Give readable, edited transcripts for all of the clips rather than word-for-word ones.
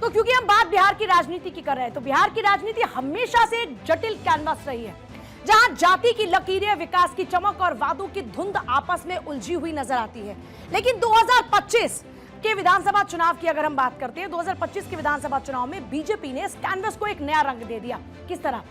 तो क्योंकि हम बात बिहार की राजनीति की कर रहे हैं, तो बिहार की राजनीति हमेशा से एक जटिल कैनवास रही है, जहां जाति की लकीरें, विकास की चमक और वादों की धुंध आपस में उलझी हुई नजर आती है। लेकिन 2025 के विधानसभा चुनाव की अगर हम बात करते हैं, 2025 के विधानसभा चुनाव में बीजेपी ने इस कैनवस को एक नया रंग दे दिया। किस तरह?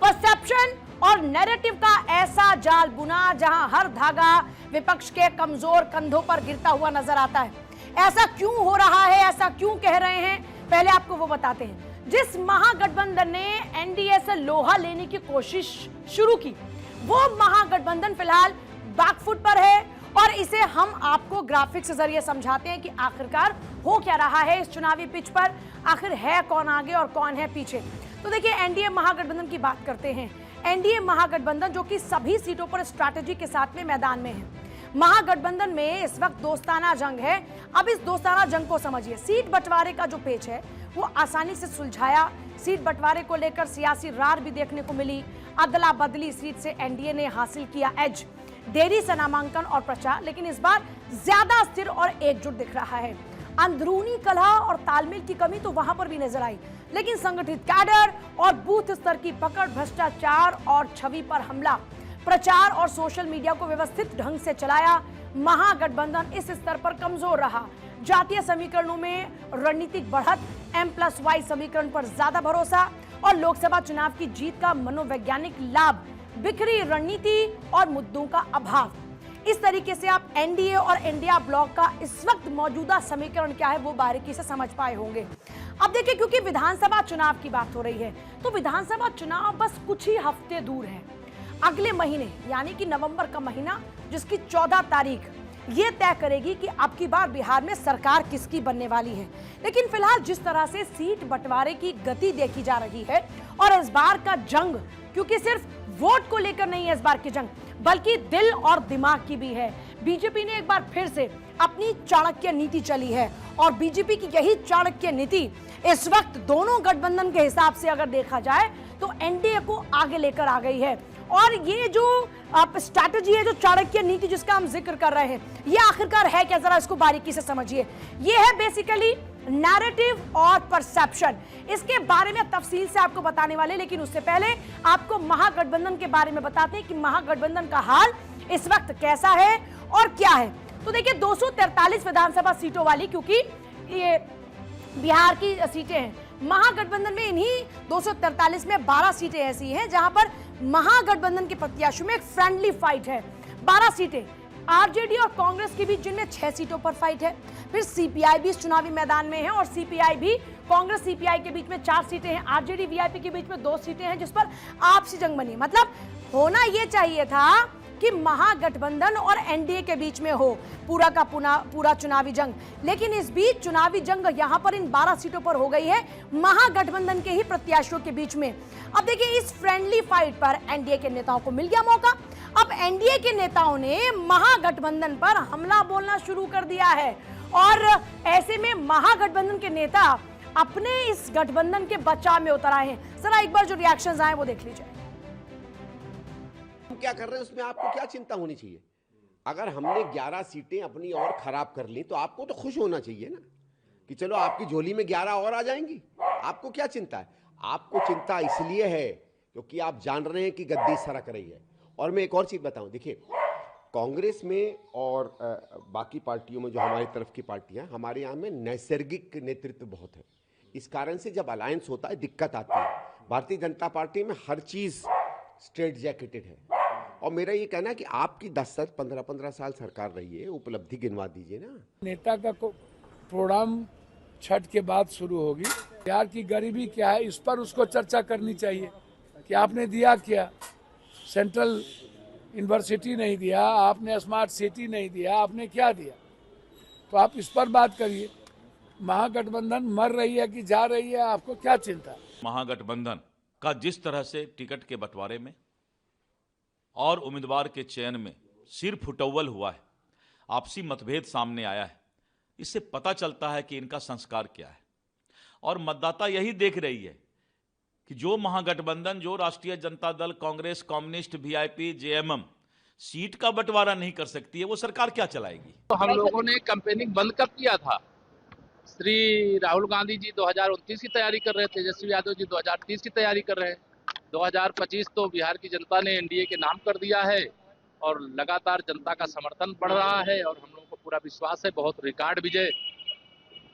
परसेप्शन और नैरेटिव का ऐसा जाल बुना जहां हर धागा विपक्ष के कमजोर कंधों पर गिरता हुआ नजर आता है। ऐसा क्यों हो रहा है, ऐसा क्यों कह रहे हैं, पहले आपको वो बताते हैं। जिस महागठबंधन ने एनडीए से लोहा लेने की कोशिश शुरू की, वो महागठबंधन फिलहाल बैकफुट पर है और इसे हम आपको ग्राफिक्स के जरिए समझाते हैं कि आखिरकार हो क्या रहा है इस चुनावी पिच पर, आखिर है कौन आगे और कौन है पीछे। तो देखिए, एनडीए महागठबंधन की बात करते हैं। एनडीए महागठबंधन जो कि सभी सीटों पर स्ट्रैटेजी के साथ में मैदान में है। महागठबंधन में इस वक्त दोस्ताना जंग है। अब इस दोस्ताना जंग को समझिए। सीट बंटवारे का जो पेच है वो आसानी से सुलझाया। सीट बंटवारे को लेकर सियासी रार भी देखने को मिली। अदला बदली सीट से एनडीए ने हासिल किया एज। देरी से नामांकन और प्रचार, लेकिन इस बार ज्यादा स्थिर और एकजुट दिख रहा है। अंदरूनी कलह और तालमेल की कमी तो वहां पर भी नजर आई, लेकिन संगठित कैडर और बूथ स्तर की पकड़, भ्रष्टाचार और छवि पर हमला, प्रचार और सोशल मीडिया को व्यवस्थित ढंग से चलाया। महागठबंधन इस स्तर पर कमजोर रहा। जातीय समीकरणों में रणनीतिक बढ़त, M+Y समीकरण पर ज्यादा भरोसा और लोकसभा चुनाव की जीत का मनोवैज्ञानिक लाभ, बिखरी रणनीति और मुद्दों का अभाव। इस तरीके से आप एनडीए और इंडिया ब्लॉक का इस वक्त मौजूदा समीकरण क्या है वो बारीकी से समझ पाए होंगे। अब देखिए, क्योंकि विधानसभा चुनाव की बात हो रही है, तो विधानसभा चुनाव बस कुछ ही हफ्ते दूर है। अगले महीने यानी कि नवंबर का महीना, जिसकी 14 तारीख ये तय करेगी कि अब की बार बिहार में सरकार किसकी बनने वाली है। लेकिन फिलहाल जिस तरह से सीट बंटवारे की गति देखी जा रही है और इस बार का जंग, क्योंकि सिर्फ वोट को लेकर नहीं है इस बार की जंग, बल्कि दिल और दिमाग की भी है। बीजेपी ने एक बार फिर से अपनी चाणक्य नीति चली है और बीजेपी की यही चाणक्य नीति इस वक्त दोनों गठबंधन के हिसाब से अगर देखा जाए तो एनडीए को आगे लेकर आ गई है। और ये जो स्ट्रैटेजी है, जो चाणक्य नीति जिसका हम जिक्र कर रहे हैं, ये आखिरकार है क्या, जरा इसको बारीकी से समझिए। ये है बेसिकली नैरेटिव और परसेप्शन। इसके बारे में तफसील से आपको बताने वाले, लेकिन उससे पहले आपको महागठबंधन के बारे में बताते हैं कि महागठबंधन का हाल इस वक्त कैसा है और क्या है। तो देखिए, 243 विधानसभा सीटों वाली, क्योंकि ये बिहार की सीटें हैं, महागठबंधन में इन्हीं 243 में 12 सीटें ऐसी हैं जहां पर महागठबंधन के प्रत्याशियों में एक फ्रेंडली फाइट है। 12 सीटें आरजेडी और कांग्रेस के बीच, जिनमें 6 सीटों पर फाइट है। फिर सीपीआई भी इस चुनावी मैदान में है और सीपीआई भी, कांग्रेस सीपीआई के बीच में 4 सीटें हैं, आरजेडी वीआईपी के बीच में 2 सीटें हैं, जिस पर आपसी जंग बनी। मतलब होना यह चाहिए था कि महागठबंधन और एनडीए के बीच में हो पूरा का पूरा चुनावी जंग, लेकिन इस बीच चुनावी जंग यहां पर इन 12 सीटों पर हो गई है महागठबंधन के ही प्रत्याशियों के बीच में। अब देखिए, इस फ्रेंडली फाइट पर एनडीए के नेताओं को मिल गया मौका। अब एनडीए के नेताओं ने महागठबंधन पर हमला बोलना शुरू कर दिया है और ऐसे में महागठबंधन के नेता अपने इस गठबंधन के बचाव में उतर आए हैं। जरा एक बार जो रिएक्शंस आए वो देख लीजिए। क्या कर रहे हैं उसमें आपको क्या चिंता होनी चाहिए? अगर हमने 11 सीटें अपनी और खराब कर ली तो आपको तो खुश होना चाहिए ना कि चलो आपकी झोली में 11 और आ जाएंगी। आपको क्या चिंता है? आपको चिंता इसलिए है क्योंकि आप जान रहे हैं कि गद्दी सरक रही है। और मैं एक और चीज बताऊं, देखिए, कांग्रेस में और बाकी पार्टियों में जो हमारी तरफ की पार्टियां, हमारे यहाँ में नैसर्गिक नेतृत्व बहुत है। इस कारण से जब अलायंस होता है दिक्कत आती है। भारतीय जनता पार्टी में हर चीज स्ट्रेट जैकेटेड है और मेरा ये कहना है कि आपकी 10 15 साल सरकार रही है, उपलब्धि गिनवा दीजिए ना। नेता का प्रोग्राम छठ के बाद शुरू होगी। बिहार की गरीबी क्या है, इस पर उसको चर्चा करनी चाहिए कि आपने दिया क्या। सेंट्रल यूनिवर्सिटी नहीं दिया आपने, स्मार्ट सिटी नहीं दिया आपने, क्या दिया? तो आप इस पर बात करिए। महागठबंधन मर रही है कि जा रही है, आपको क्या चिंता? महागठबंधन का जिस तरह से टिकट के बंटवारे में और उम्मीदवार के चयन में सिर फुटौल हुआ है, आपसी मतभेद सामने आया है, इससे पता चलता है कि इनका संस्कार क्या है। और मतदाता यही देख रही है कि जो महागठबंधन, जो राष्ट्रीय Janata Dal, Congress, communist, VIP, JMM seat का बंटवारा नहीं कर सकती है, वो सरकार क्या चलाएगी? तो हम लोगों ने कैंपेनिंग बंद कब किया था? श्री राहुल गांधी जी 2029 की तैयारी कर रहे थे, तेजस्वी यादव जी 2030 की तैयारी कर रहे हैं। 2025 तो बिहार की जनता ने एनडीए के नाम कर दिया है और लगातार जनता का समर्थन बढ़ रहा है और हम लोगों को पूरा विश्वास है बहुत रिकॉर्ड विजय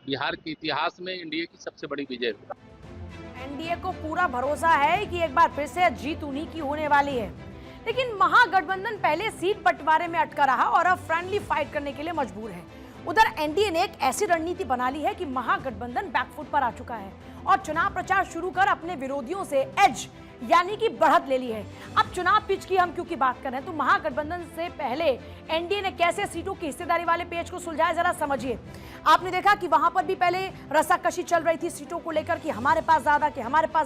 बिहार के इतिहास में एनडीए की सबसे बड़ी विजय होगा। एनडीए को पूरा भरोसा है कि एक बार फिर से जीत उन्हीं की होने वाली है, लेकिन महागठबंधन पहले सीट बंटवारे में अटका रहा और अब फ्रेंडली फाइट करने के लिए मजबूर है। उधर एनडीए ने एक ऐसी रणनीति बना ली है कि महागठबंधन बैकफुट पर आ चुका है और चुनाव प्रचार शुरू कर अपने विरोधियों से एज यानी कि बढ़त ले ली है। अब चुनाव पिच की हम क्योंकि बात कर रहे हैं तो महागठबंधन से पहले एनडीए ने कैसे सीटों की हिस्सेदारी वाले पेच को सुलझाया, जरा समझिए। आपने देखा कि वहां पर भी पहले रस्साकशी चल रही थी सीटों को लेकर कि हमारे पास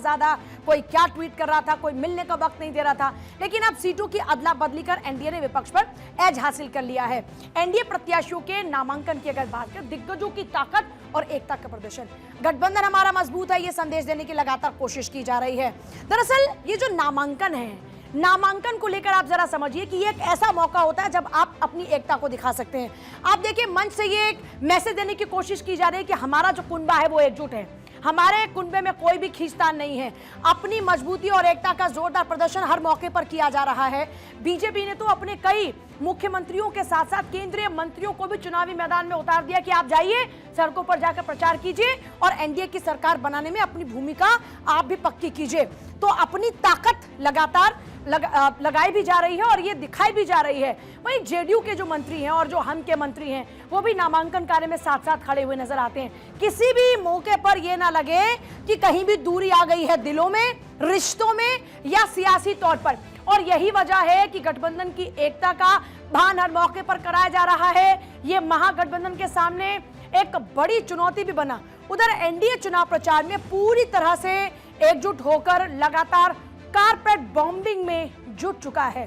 ज्यादा, कोई क्या ट्वीट कर रहा था, कोई मिलने का वक्त नहीं दे रहा था, लेकिन अब सीटों की अदला बदली कर एनडीए ने विपक्ष पर एज हासिल कर लिया है। एनडीए प्रत्याशियों के नामांकन की अगर बात करें, दिग्गजों की ताकत और एकता का प्रदर्शन, गठबंधन हमारा मजबूत है, ये संदेश देने की लगातार कोशिश की जा रही है। दरअसल ये जो नामांकन है, नामांकन को लेकर आप जरा समझिए कि ये एक ऐसा मौका होता है जब आप अपनी एकता को दिखा सकते हैं। आप देखिए मंच से ये एक मैसेज देने की कोशिश की जा रही है कि हमारा जो कुनबा है वो एकजुट है, हमारे कुनबे में कोई भी खींचतान नहीं है। अपनी मजबूती और एकता का जोरदार प्रदर्शन हर मौके पर किया जा रहा है। बीजेपी ने तो अपने कई मुख्यमंत्रियों के साथ साथ केंद्रीय मंत्रियों को भी चुनावी मैदान में उतार दिया कि आप जाइए, सड़कों पर जाकर प्रचार कीजिए और एनडीए की सरकार बनाने में अपनी भूमिका आप भी पक्की कीजिए। तो अपनी ताकत लगातार लगाई भी जा रही है और ये दिखाई भी जा रही है। वहीं जेडीयू के जो मंत्री हैं और जो हम के मंत्री हैं वो भी नामांकन कार्य में साथ साथ खड़े हुए नजर आते हैं। किसी भी मौके पर ये ना लगे कि कहीं भी दूरी आ गई है दिलों में, रिश्तों में या सियासी तौर पर, और यही वजह है कि गठबंधन की एकता का भान हर मौके पर कराया जा रहा है। ये महागठबंधन के सामने एक बड़ी चुनौती भी बना। उधर एनडीए चुनाव प्रचार में पूरी तरह से एकजुट होकर लगातार कारपेट बॉम्बिंग में जुट चुका है।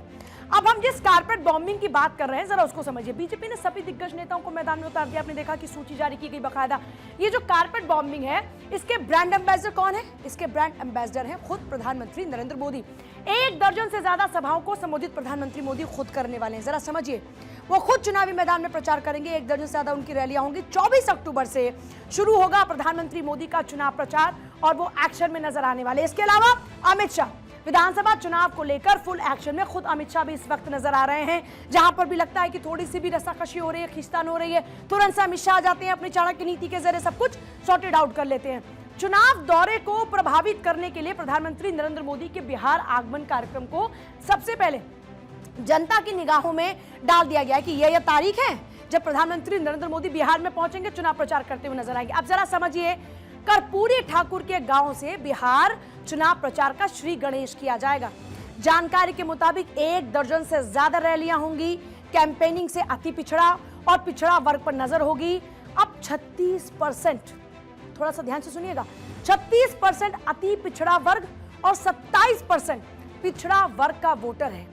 अब हम जिस कारपेट बॉम्बिंग की बात कर रहे हैं जरा उसको समझिए। बीजेपी ने सभी दिग्गज नेताओं को मैदान में उतार दिया। आपने देखा कि सूची जारी की गई बकायदा। ये जो कारपेट बॉम्बिंग है इसके ब्रांड एम्बेसडर कौन है? इसके ब्रांड एम्बेसडर हैं खुद प्रधानमंत्री नरेंद्र मोदी। 1 दर्जन से ज्यादा सभाओं को संबोधित प्रधानमंत्री मोदी खुद करने वाले हैं। जरा समझिए, वो खुद चुनावी मैदान में प्रचार करेंगे। 1 दर्जन से ज्यादा उनकी रैलियां होंगी। 24 अक्टूबर से शुरू होगा प्रधानमंत्री मोदी का चुनाव प्रचार और वो एक्शन में नजर आने वाले। इसके अलावा अमित शाह विधानसभा चुनाव को लेकर फुल एक्शन में, खुद अमित शाह भी इस वक्त नजर आ रहे हैं। जहां पर भी लगता है कि थोड़ी सी भी रस्साकशी हो रही है, खींचतान हो रही है, तुरंत से अमित शाह आ जाते हैं, अपनी चाणक्य नीति के जरिए सब कुछ सॉर्टेड आउट कर लेते हैं। चुनाव दौरे को प्रभावित करने के लिए प्रधानमंत्री नरेंद्र मोदी के बिहार आगमन कार्यक्रम को सबसे पहले जनता की निगाहों में डाल दिया गया है कि यह तारीख है जब प्रधानमंत्री नरेंद्र मोदी बिहार में पहुंचेंगे, चुनाव प्रचार करते हुए नजर आएंगे। अब जरा समझिए, कर्पूरी ठाकुर के गांव से बिहार चुनाव प्रचार का श्री गणेश किया जाएगा। जानकारी के मुताबिक 1 दर्जन से ज्यादा रैलियां होंगी। कैंपेनिंग से अति पिछड़ा और पिछड़ा वर्ग पर नजर होगी। अब 36%, थोड़ा सा ध्यान से सुनिएगा, 36% अति पिछड़ा वर्ग और 27% पिछड़ा वर्ग का वोटर है।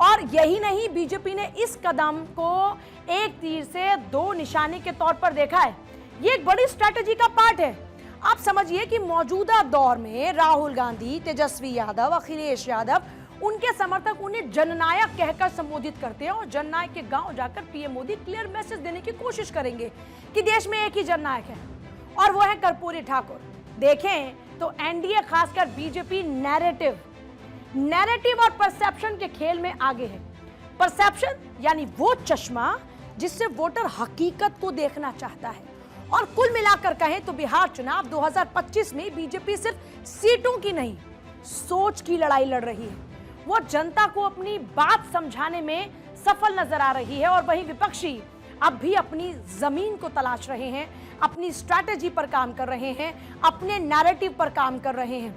और यही नहीं, बीजेपी ने इस कदम को एक तीर से 2 निशाने के तौर पर देखा है। ये एक बड़ी स्ट्रैटेजी का पार्ट है। आप समझिए कि मौजूदा दौर में राहुल गांधी, तेजस्वी यादव, अखिलेश यादव, उनके समर्थक उन्हें जननायक कहकर संबोधित करते हैं और जननायक के गांव जाकर पीएम मोदी क्लियर मैसेज देने की कोशिश करेंगे कि देश में एक ही जननायक है और वो है कर्पूरी ठाकुर। देखें तो एनडीए खासकर बीजेपी नैरेटिव और परसेप्शन के खेल में आगे है। परसेप्शन यानी वो चश्मा जिससे वोटर हकीकत को देखना चाहता है। और कुल मिलाकर कहें तो बिहार चुनाव 2025 में बीजेपी सिर्फ सीटों की नहीं, सोच की लड़ाई लड़ रही है। वो जनता को अपनी बात समझाने में सफल नजर आ रही है और वहीं विपक्षी अब भी अपनी जमीन को तलाश रहे हैं, अपनी स्ट्रैटेजी पर काम कर रहे हैं, अपने नैरेटिव पर काम कर रहे हैं।